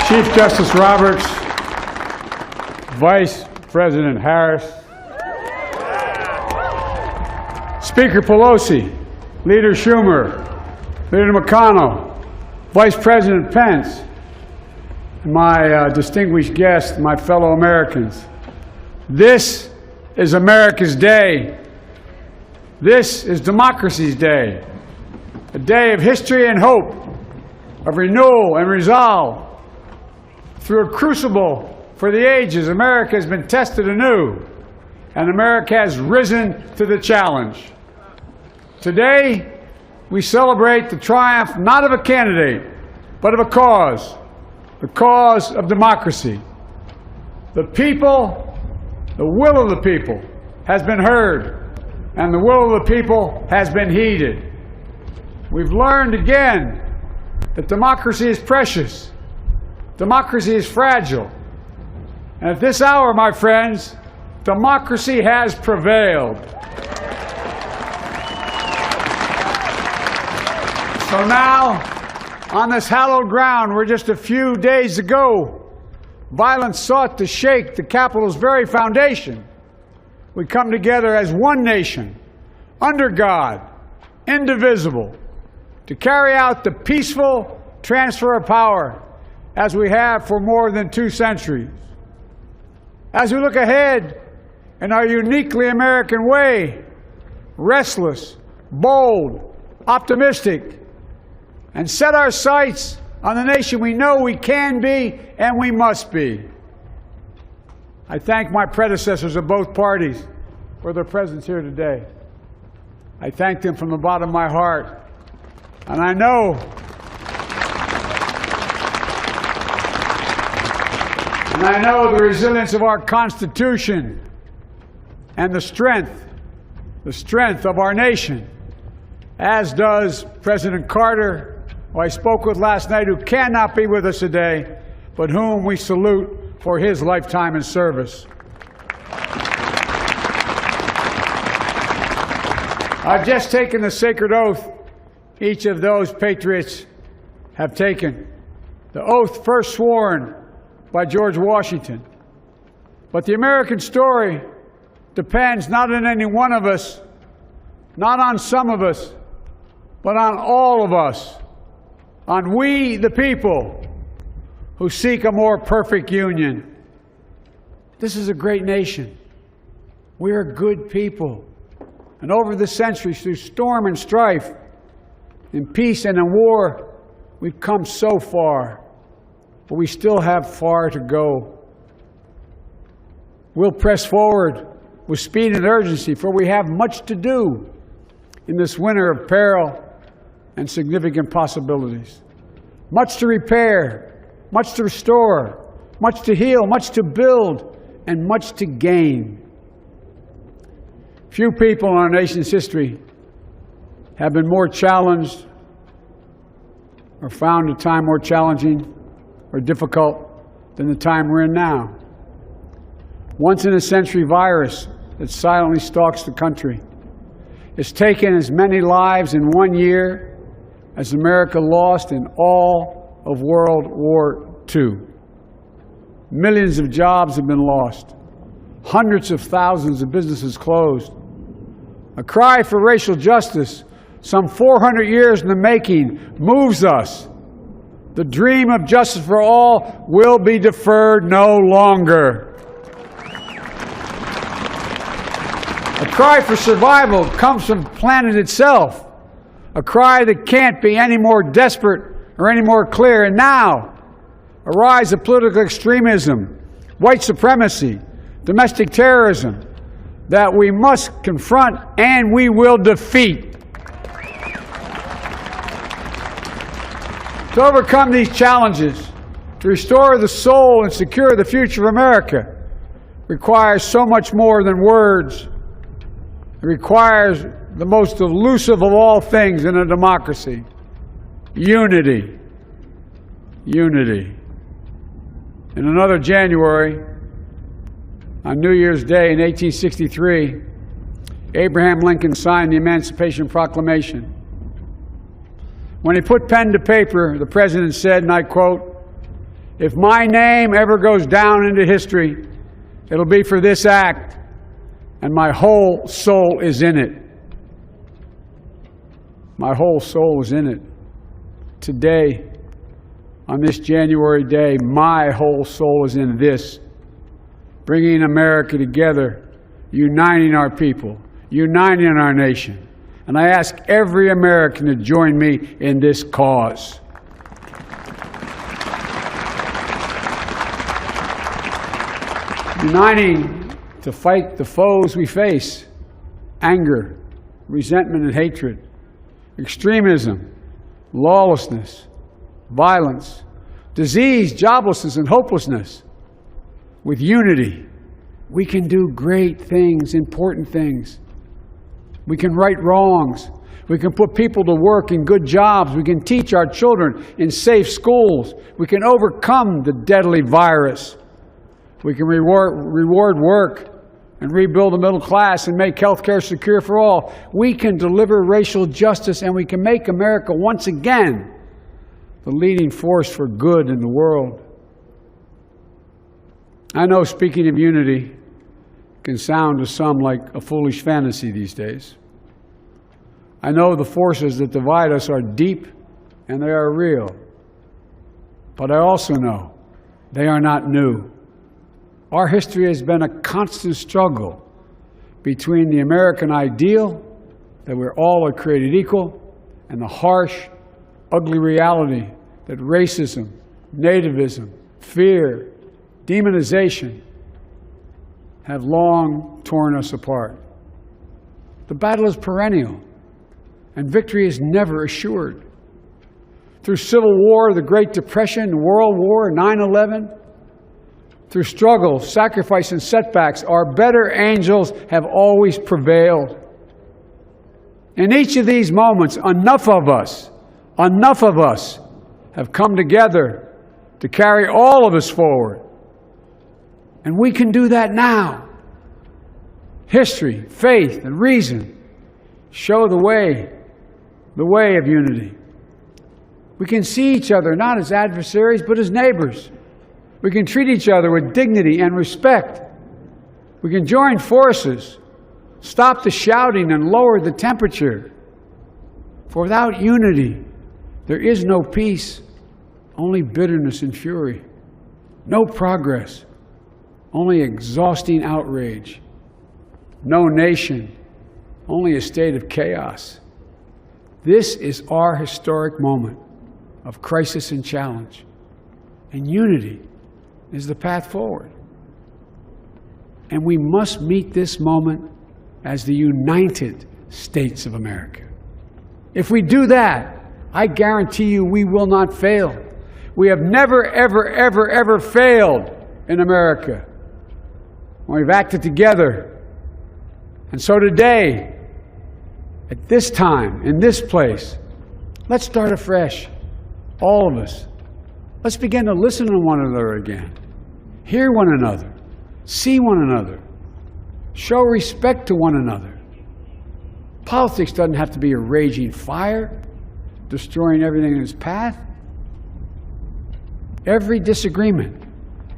Chief Justice Roberts, Vice President Harris, Speaker Pelosi, Leader Schumer, Leader McConnell, Vice President Pence, and my distinguished guests, my fellow Americans. This is America's day. This is democracy's day, a day of history and hope, of renewal and resolve. Through a crucible for the ages, America has been tested anew, and America has risen to the challenge. Today, we celebrate the triumph not of a candidate, but of a cause, the cause of democracy. The people, the will of the people has been heard, and the will of the people has been heeded. We've learned again that democracy is precious. Democracy is fragile. And at this hour, my friends, democracy has prevailed. So now, on this hallowed ground where just a few days ago, violence sought to shake the Capitol's very foundation, we come together as one nation, under God, indivisible, to carry out the peaceful transfer of power as we have for more than 2 centuries. As we look ahead in our uniquely American way, restless, bold, optimistic, and set our sights on the nation we know we can be and we must be. I thank my predecessors of both parties for their presence here today. I thank them from the bottom of my heart. And I know the resilience of our Constitution and the strength of our nation, as does President Carter, who I spoke with last night, who cannot be with us today, but whom we salute for his lifetime in service. I've just taken the sacred oath each of those patriots have taken, the oath first sworn by George Washington. But the American story depends not on any one of us, not on some of us, but on all of us, on we the people who seek a more perfect union. This is a great nation. We are good people. And over the centuries, through storm and strife, in peace and in war, we've come so far. But we still have far to go. We'll press forward with speed and urgency, for we have much to do in this winter of peril and significant possibilities. Much to repair, much to restore, much to heal, much to build, and much to gain. Few people in our nation's history have been more challenged or found a time more challenging or difficult than the time we're in now. Once-in-a-century virus that silently stalks the country. It's taken as many lives in 1 year as America lost in all of World War II. Millions of jobs have been lost. Hundreds of thousands of businesses closed. A cry for racial justice, some 400 years in the making, moves us. The dream of justice for all will be deferred no longer. A cry for survival comes from the planet itself. A cry that can't be any more desperate or any more clear. And now, a rise of political extremism, white supremacy, domestic terrorism, that we must confront and we will defeat. To overcome these challenges, to restore the soul and secure the future of America, requires so much more than words. It requires the most elusive of all things in a democracy: unity. Unity. In another January, on New Year's Day in 1863, Abraham Lincoln signed the Emancipation Proclamation. When he put pen to paper, the president said, and I quote, If my name ever goes down into history, it'll be for this act, and my whole soul is in it. My whole soul is in it. Today, on this January day, my whole soul is in this, bringing America together, uniting our people, uniting our nation. And I ask every American to join me in this cause. Uniting to fight the foes we face: anger, resentment and hatred, extremism, lawlessness, violence, disease, joblessness, and hopelessness. With unity, we can do great things, important things. We can right wrongs. We can put people to work in good jobs. We can teach our children in safe schools. We can overcome the deadly virus. We can reward work and rebuild the middle class and make health care secure for all. We can deliver racial justice, and we can make America once again the leading force for good in the world. I know speaking of unity can sound to some like a foolish fantasy these days. I know the forces that divide us are deep and they are real. But I also know they are not new. Our history has been a constant struggle between the American ideal that we're all created equal and the harsh, ugly reality that racism, nativism, fear, demonization have long torn us apart. The battle is perennial, and victory is never assured. Through Civil War, the Great Depression, World War, 9/11, through struggle, sacrifice, and setbacks, our better angels have always prevailed. In each of these moments, enough of us have come together to carry all of us forward. And we can do that now. History, faith, and reason show the way of unity. We can see each other not as adversaries, but as neighbors. We can treat each other with dignity and respect. We can join forces, stop the shouting, and lower the temperature. For without unity, there is no peace, only bitterness and fury. No progress, only exhausting outrage. No nation, only a state of chaos. This is our historic moment of crisis and challenge, and unity is the path forward. And we must meet this moment as the United States of America. If we do that, I guarantee you we will not fail. We have never, ever, ever, ever failed in America when we've acted together. And so today, at this time, in this place, let's start afresh, all of us. Let's begin to listen to one another again, hear one another, see one another, show respect to one another. Politics doesn't have to be a raging fire, destroying everything in its path. Every disagreement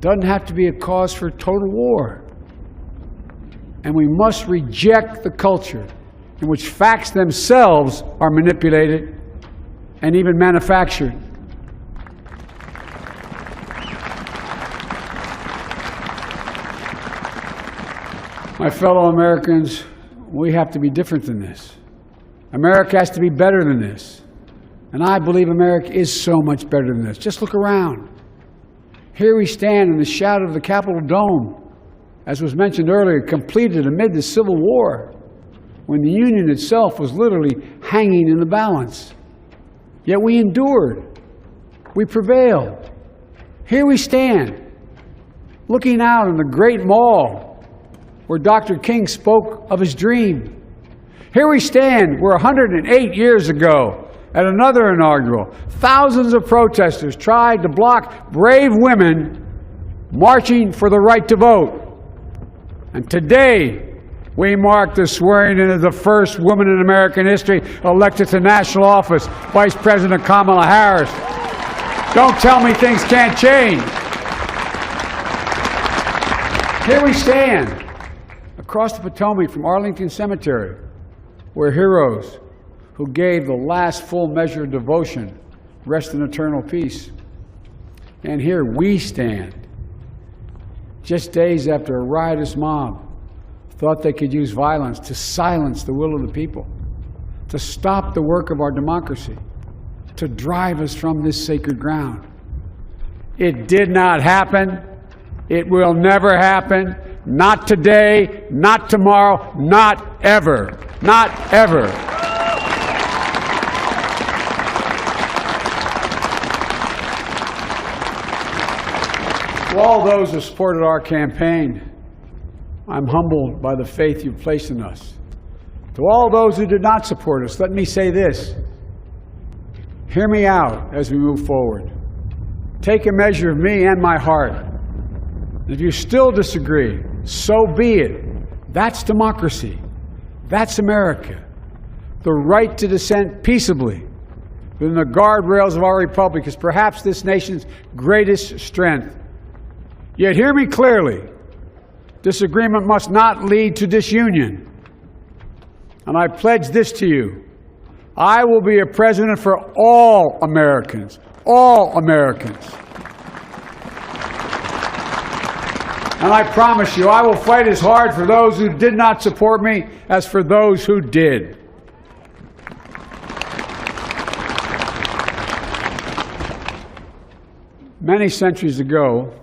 doesn't have to be a cause for total war. And we must reject the culture in which facts themselves are manipulated and even manufactured. My fellow Americans, we have to be different than this. America has to be better than this. And I believe America is so much better than this. Just look around. Here we stand in the shadow of the Capitol Dome, as was mentioned earlier, completed amid the Civil War, when the Union itself was literally hanging in the balance. Yet we endured. We prevailed. Here we stand, looking out on the great mall where Dr. King spoke of his dream. Here we stand where 108 years ago, at another inaugural, thousands of protesters tried to block brave women marching for the right to vote. And today, we mark the swearing in of the first woman in American history elected to national office, Vice President Kamala Harris. Don't tell me things can't change. Here we stand across the Potomac from Arlington Cemetery, where heroes who gave the last full measure of devotion rest in eternal peace. And here we stand, just days after a riotous mob thought they could use violence to silence the will of the people, to stop the work of our democracy, to drive us from this sacred ground. It did not happen. It will never happen. Not today, not tomorrow, not ever. Not ever. To all those who supported our campaign, I'm humbled by the faith you've placed in us. To all those who did not support us, let me say this. Hear me out as we move forward. Take a measure of me and my heart. If you still disagree, so be it. That's democracy. That's America. The right to dissent peaceably within the guardrails of our republic is perhaps this nation's greatest strength. Yet hear me clearly. Disagreement must not lead to disunion. And I pledge this to you. I will be a president for all Americans. All Americans. And I promise you, I will fight as hard for those who did not support me as for those who did. Many centuries ago,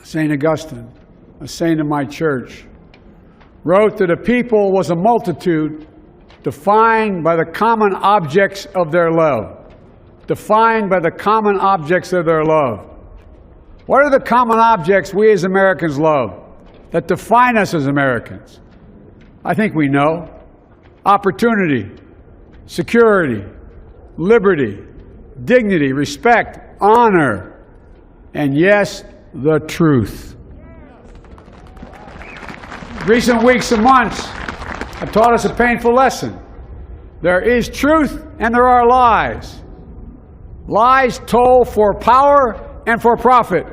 St. Augustine, a saint of my church, wrote that a people was a multitude defined by the common objects of their love. Defined by the common objects of their love. What are the common objects we as Americans love that define us as Americans? I think we know. Opportunity, security, liberty, dignity, respect, honor, and yes, the truth. Recent weeks and months have taught us a painful lesson. There is truth and there are lies. Lies told for power and for profit.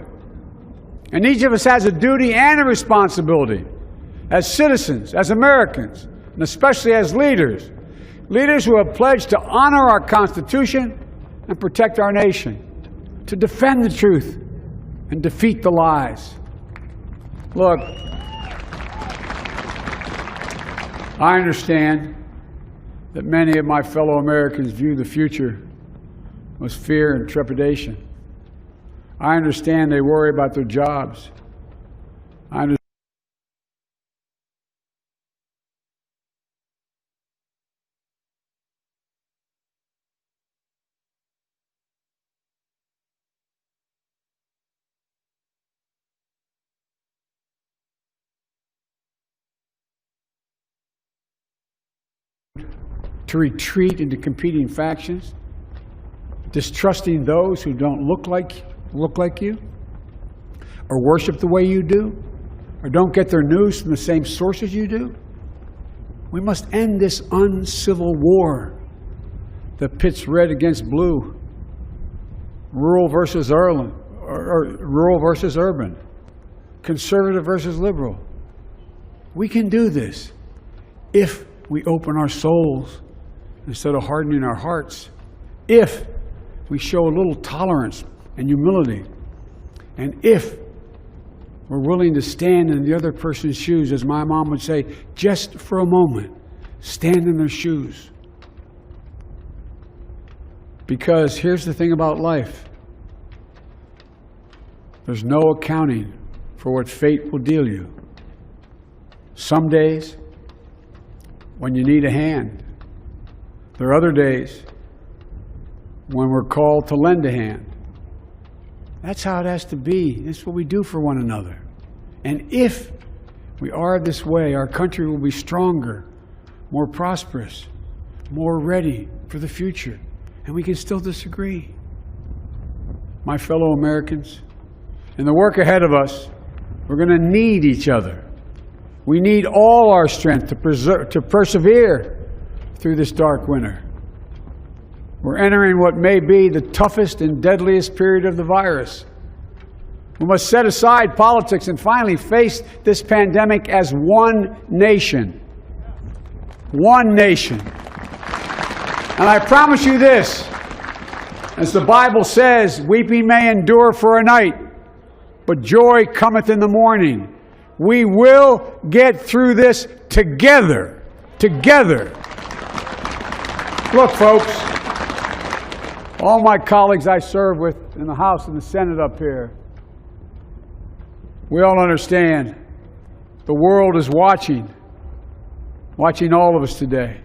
And each of us has a duty and a responsibility as citizens, as Americans, and especially as leaders. Leaders who have pledged to honor our Constitution and protect our nation, to defend the truth and defeat the lies. Look, I understand that many of my fellow Americans view the future with fear and trepidation. I understand they worry about their jobs. I understand to retreat into competing factions, distrusting those who don't look like you, or worship the way you do, or don't get their news from the same sources you do. We must end this uncivil war that pits red against blue, rural versus urban, conservative versus liberal. We can do this if we open our souls instead of hardening our hearts, if we show a little tolerance and humility, and if we're willing to stand in the other person's shoes, as my mom would say, just for a moment, stand in their shoes. Because here's the thing about life. There's no accounting for what fate will deal you. Some days, when you need a hand. There are other days when we're called to lend a hand. That's how it has to be. That's what we do for one another. And if we are this way, our country will be stronger, more prosperous, more ready for the future. And we can still disagree. My fellow Americans, in the work ahead of us, we're going to need each other. We need all our strength to persevere through this dark winter. We're entering what may be the toughest and deadliest period of the virus. We must set aside politics and finally face this pandemic as one nation. One nation. And I promise you this, as the Bible says, weeping may endure for a night, but joy cometh in the morning. We will get through this together. Together. Look, folks, all my colleagues I serve with in the House and the Senate up here, we all understand the world is watching all of us today.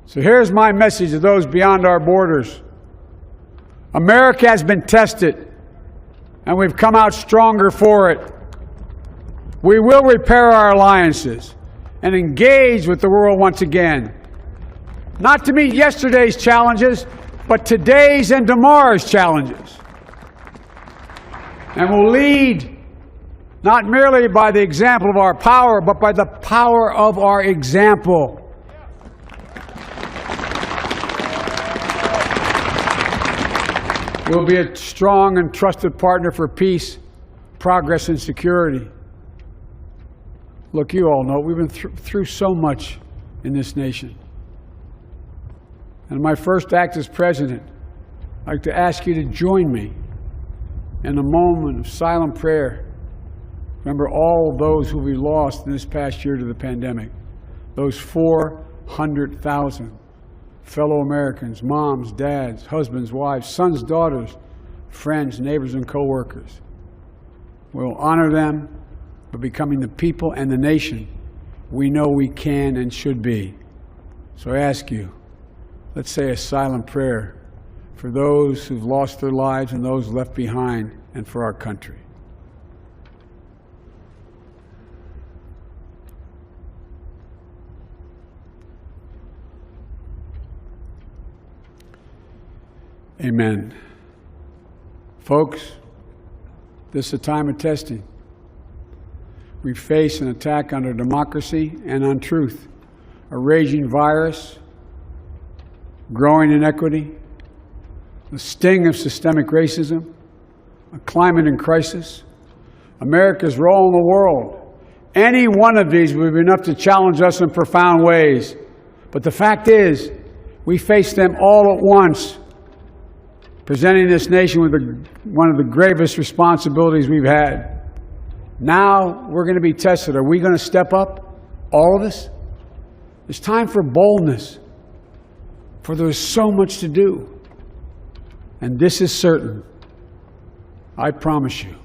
So here's my message to those beyond our borders. America has been tested, and we've come out stronger for it. We will repair our alliances and engage with the world once again. Not to meet yesterday's challenges, but today's and tomorrow's challenges. And we'll lead not merely by the example of our power, but by the power of our example. We'll be a strong and trusted partner for peace, progress, and security. Look, you all know we've been through so much in this nation. And my first act as president, I'd like to ask you to join me in a moment of silent prayer. Remember all of those who we lost in this past year to the pandemic. Those 400,000 fellow Americans, moms, dads, husbands, wives, sons, daughters, friends, neighbors, and co-workers. We'll honor them by becoming the people and the nation we know we can and should be. So I ask you, let's say a silent prayer for those who've lost their lives and those left behind, and for our country. Amen. Folks, this is a time of testing. We face an attack on our democracy and on truth, a raging virus, growing inequity, the sting of systemic racism, a climate in crisis, America's role in the world. Any one of these would be enough to challenge us in profound ways. But the fact is, we face them all at once, presenting this nation with one of the gravest responsibilities we've had. Now we're going to be tested. Are we going to step up, all of us? It's time for boldness, for there's so much to do. And this is certain. I promise you,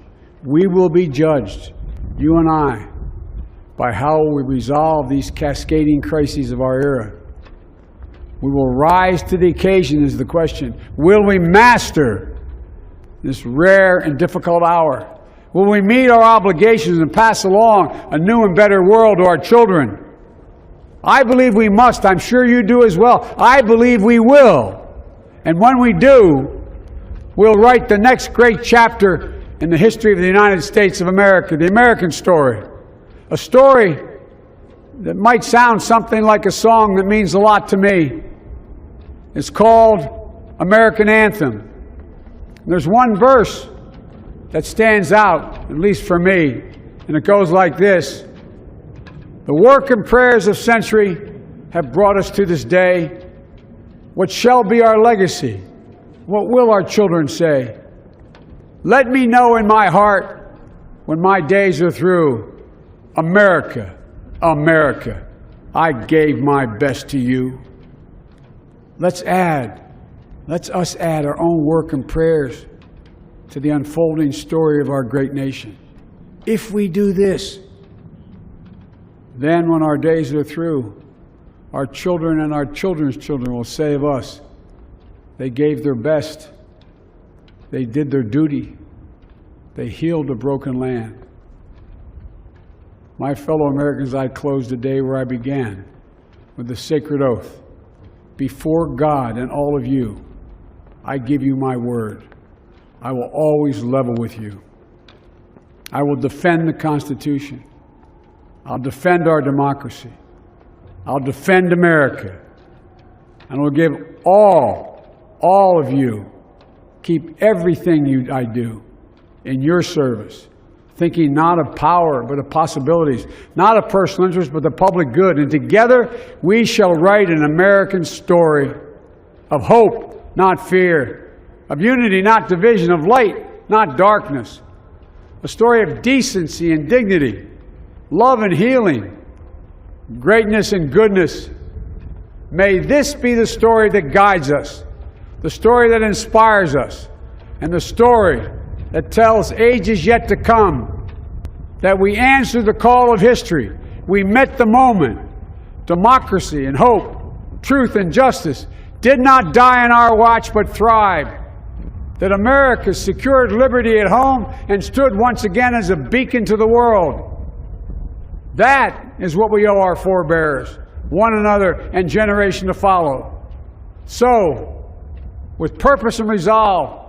we will be judged, you and I, by how we resolve these cascading crises of our era. We will rise to the occasion is the question. Will we master this rare and difficult hour? Will we meet our obligations and pass along a new and better world to our children? I believe we must. I'm sure you do as well. I believe we will. And when we do, we'll write the next great chapter in the history of the United States of America, the American story. A story that might sound something like a song that means a lot to me. It's called American Anthem. And there's one verse that stands out, at least for me, and it goes like this. The work and prayers of century have brought us to this day. What shall be our legacy? What will our children say? Let me know in my heart when my days are through. America, America, I gave my best to you. Let's us add our own work and prayers to the unfolding story of our great nation. If we do this, then when our days are through, our children and our children's children will say of us, they gave their best, they did their duty, they healed a broken land. My fellow Americans, I close the day where I began, with the sacred oath. Before God and all of you, I give you my word. I will always level with you. I will defend the Constitution. I'll defend our democracy. I'll defend America. And will give all of you, keep everything I do in your service, thinking not of power, but of possibilities, not of personal interest, but the public good. And together we shall write an American story of hope, not fear, of unity, not division, of light, not darkness, a story of decency and dignity, love and healing, greatness and goodness. May this be the story that guides us, the story that inspires us, and the story that tells ages yet to come that we answered the call of history. We met the moment. Democracy and hope, truth and justice did not die in our watch but thrived. That America secured liberty at home and stood once again as a beacon to the world. That is what we owe our forebears, one another, and generation to follow. So, with purpose and resolve,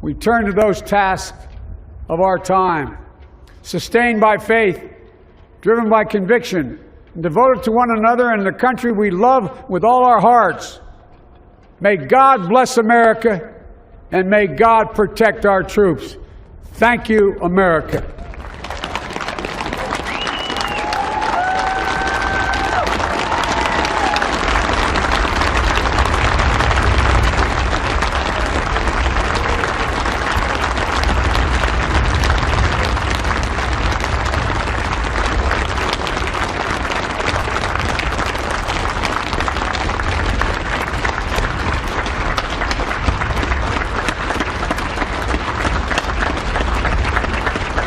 we turn to those tasks of our time, sustained by faith, driven by conviction, and devoted to one another and the country we love with all our hearts. May God bless America, and may God protect our troops. Thank you, America.